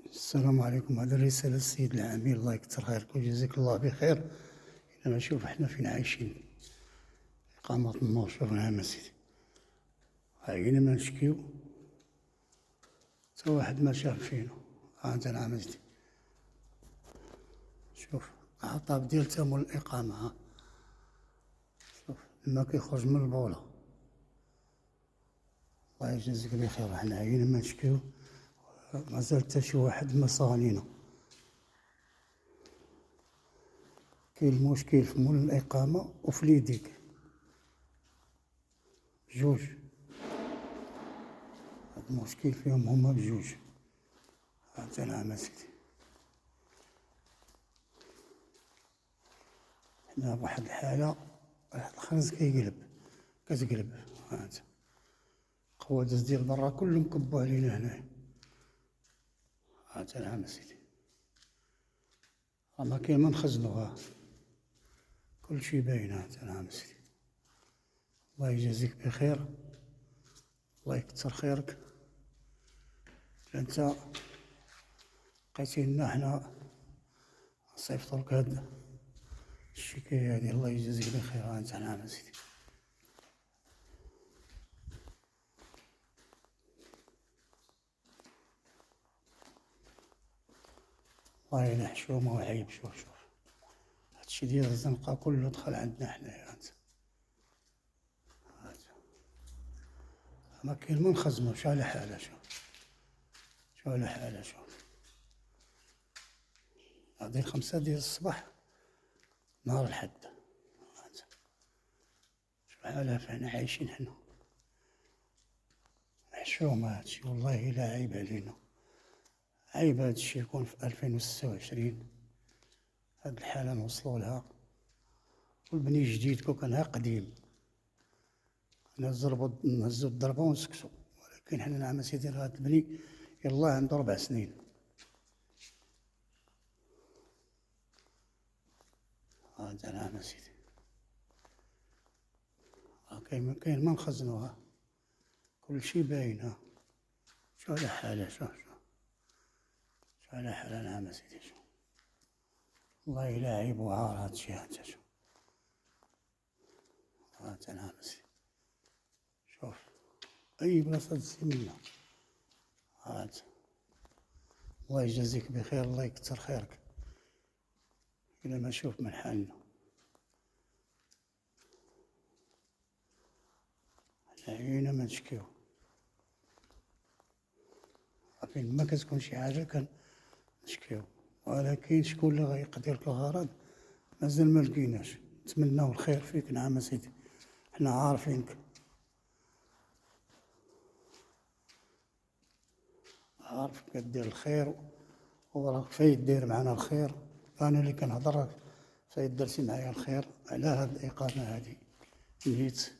السلام عليكم. هذا الرسالة للسيد العميل، الله يكثر خيرك ويجزيك الله بخير. إلا ما شوف احنا فين عايشين، إقامة النور. شوف نعم سيدي، عينا ما نشكيو تا واحد ما شاف فينا. انت نعم سيدي، شوف العطاب ديال تمول الإقامة. شوف الماء كيخرج من البولة. الله يجازيك بخير. حنا عينا ما نشكيو، مازال تا شي واحد ما صانينا. كاين المشكل في مول الإقامة وفي ليديك بجوج. هاد المشكل فيهم هما بجوج. انت نعم سيدي، حنا بواحد الحالة، واحد الخرز كتقلب. هانت قوادس ديال برا كلهم كبوا علينا هنايا. هانت نعم سيدي، راه ما كاين ما نخزنوها، كلشي باين. هانت نعم سيدي، الله يجازيك بخير، الله يكتر خيرك. انت لقيتي لنا حنا نصيفطولك هاد الشكاية هادي، الله يجازيك بخير. هانت نعم سيدي، والله إلا حشومة وعيب. شوف هادشي ديال الزنقة كله دخل عندنا حنايا. هانت ما كاين ما نخزنوش على حالة. شوف على حالة. شوف هادي 5 ديال الصباح نهار الحد. هانت شوف حالها فحنا عايشين حنا حشومة. هادشي والله إلا عيب علينا، عيب هادشي يكون في 2026 هاد الحالة نوصلو لها. والبني جديد كون كان ها قديم نهزو الضربة ونسكتو، ولكن حنا نعم سيدي هاد البني يلاه عندو 4 سنين. هاد نعم سيدي، كاين ما نخزنوها، كلشي باين. شو على حالة. شو على حالة. نعم سيدي، شو والله إلا عيب وعار هادشي. هانت شو هانت نعم سيدي، شوف أي بلاصة تزي منا. هانت الله يجازيك بخير، الله يكتر خيرك. إلا ما شوف من حالنا، حنا عينا ما نشكيو. فين ما كتكون شي حاجة كنشكيو، ولكن شكون اللي غيقضي لك الغرض مازال ما لقيناش. نتمناو الخير فيك. نعم سيدي، حنا عارفينك، عارفك كدير الخير وراك فايد داير معنا الخير. انا اللي كنهضر راك فايد درتي معايا الخير على هاد الإقامة هادي. نهيت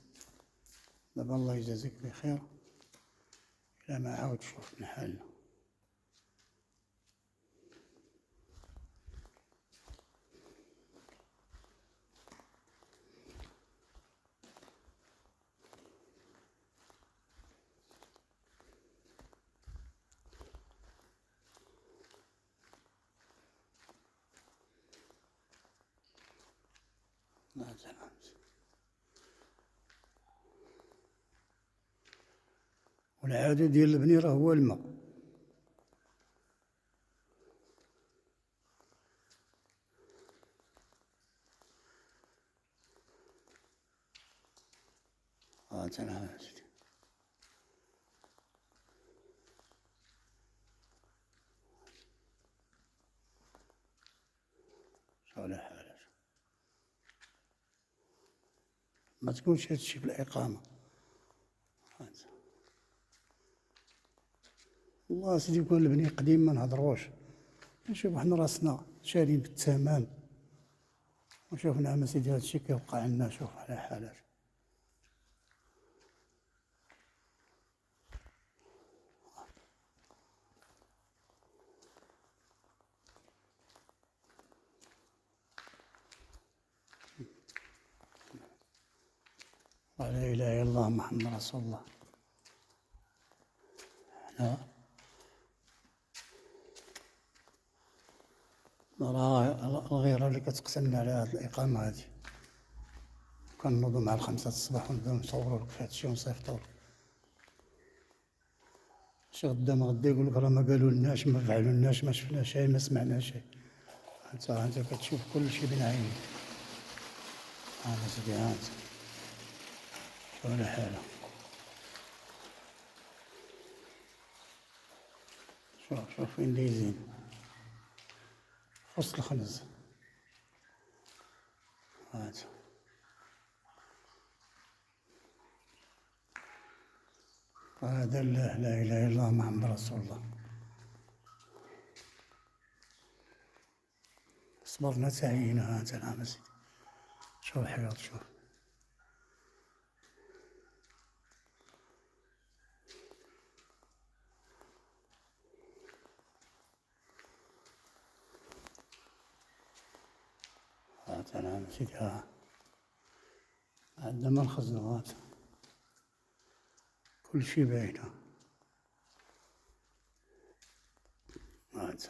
دابا، الله يجازيك بخير. إلا ما عاود شوف من حالنا. لا سلام. والعادة ديال البني راه هو الماء. سلام سيدي، شو على حالة. ما تكونش هادشي في الإقامة. والله سيدي يكون البني قديم ما نهضروش. نشوف حنا راسنا شارين بالثمن، وشوف نعم سيدي هادشي كيوقع لنا. شوف على حالات. لا إله إلا الله محمد رسول الله. حنا راه الغيرة اللي كتقتلنا على هاد الإقامة هادي، كنوضو مع 5 الصباح ونبداو نصورو لك في هادشي ونصيفطو لك. شي غدا ما غدا يقولك راه ما قالولناش، ما فعلولناش، ما شفنا شي، ما سمعنا شي. انت كتشوف كلشي بين عينيك. سيدي انت شوف الحالة، شوف فين دايزين في وسط الخنز. هذا لا إله إلا الله محمد رسول الله. صبرنا تعيينا هانت نعم سيدي. شوف الحياة، شوف هانت نعم سيدي. عندنا ما نخزنو هانت كلشي باينة. هانت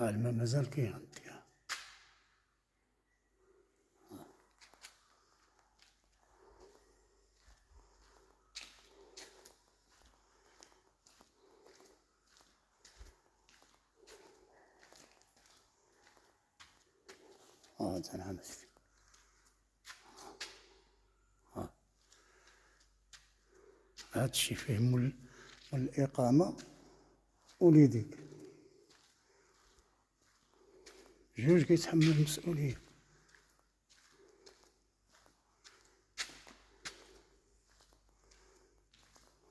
الماء مازال كاين عندي. هانت نعم سيدي. هادشي فيه مول الإقامة وليديك، جوج كيتحملوا المسؤولية.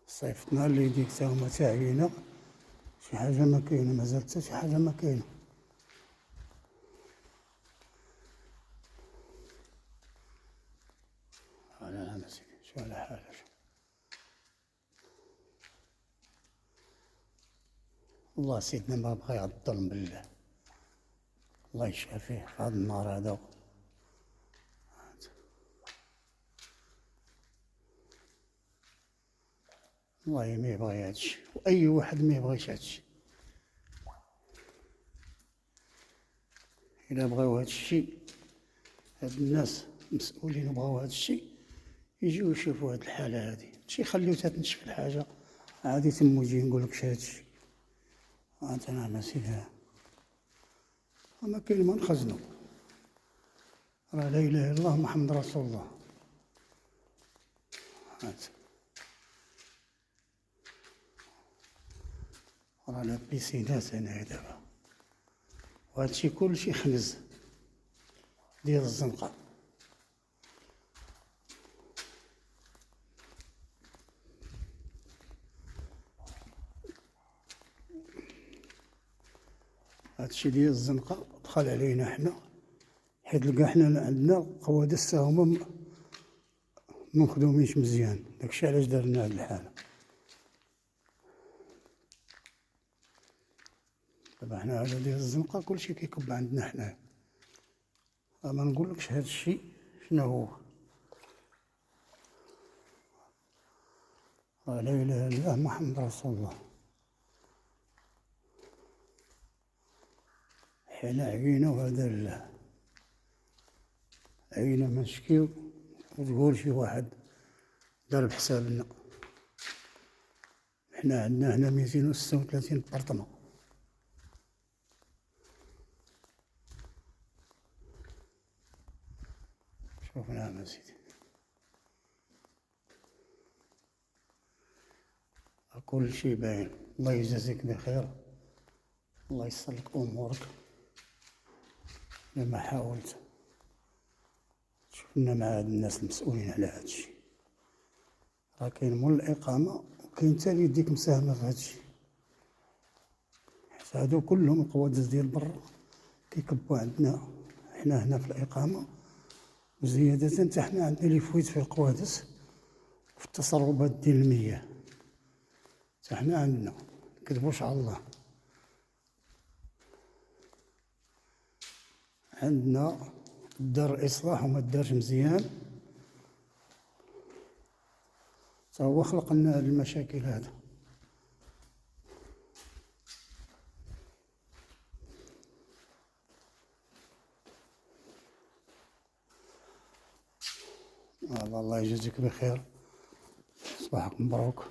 صيفطنا ليديك تا هما تعيينا، شي حاجة ما كاينة، مازال حتى شي حاجة ما كاينة. نعم سيدي. شو على حالك. والله سيدنا ما بغى يعد الظلم بالله، الله يشافيه في هذا النهار هذا. والله ما يبغي هادشي، وأي واحد ما يبغيش هادشي. إلا بغاو هادشي، هاد الناس المسؤولين بغاو هادشي، يجيو يشوفوا هاد الحالة هادي، ماشي يخليو تتنشف الحاجة عادي تمو يجي نقولك هادشي. أنت نعم سيدي. وما كاين ما نخزنو، راه لا إله إلا الله محمد رسول الله. راه لا بيسينات هنايا دابا، وهادشي كلشي خنز ديال الزنقة. هادشي ديال الزنقة دخل علينا حنا، حيت لقى حنا عندنا قوادس تا هما مخدومينش مزيان، داكشي علاش دارلنا هاد الحالة. دابا حنا هذا ديال الزنقة كلشي كيكب عندنا حنايا، ما نقولكش هادشي شنو هو. لا إله إلا الله محمد رسول الله. حنا عيينا وهذا لا عيينا ما نشكيو، وتقول شي واحد دار بحسابنا. حنا عندنا هنا 236 بارتما. شوف نعم سيدي. كل شي باين. الله يجازيك بخير، الله يسر لك امورك. لما حاولت شفنا مع هاد الناس المسؤولين على هادشي، راه كاين مول الإقامة وكاين تا يديك مساهمة في هادشي، حيت هادو كلهم القوادس ديال برا كيكبوا عندنا حنا هنا في الإقامة. وزيادة تا حنا عندنا لي فويت في القوادس في التسربات ديال المياه، تا حنا عندنا مكدبوش على الله. عندنا دار إصلاح وما دارش مزيان، تا هو خلق لنا هاد المشاكل هذا. الله يجزيك بخير. صباحك مبروك.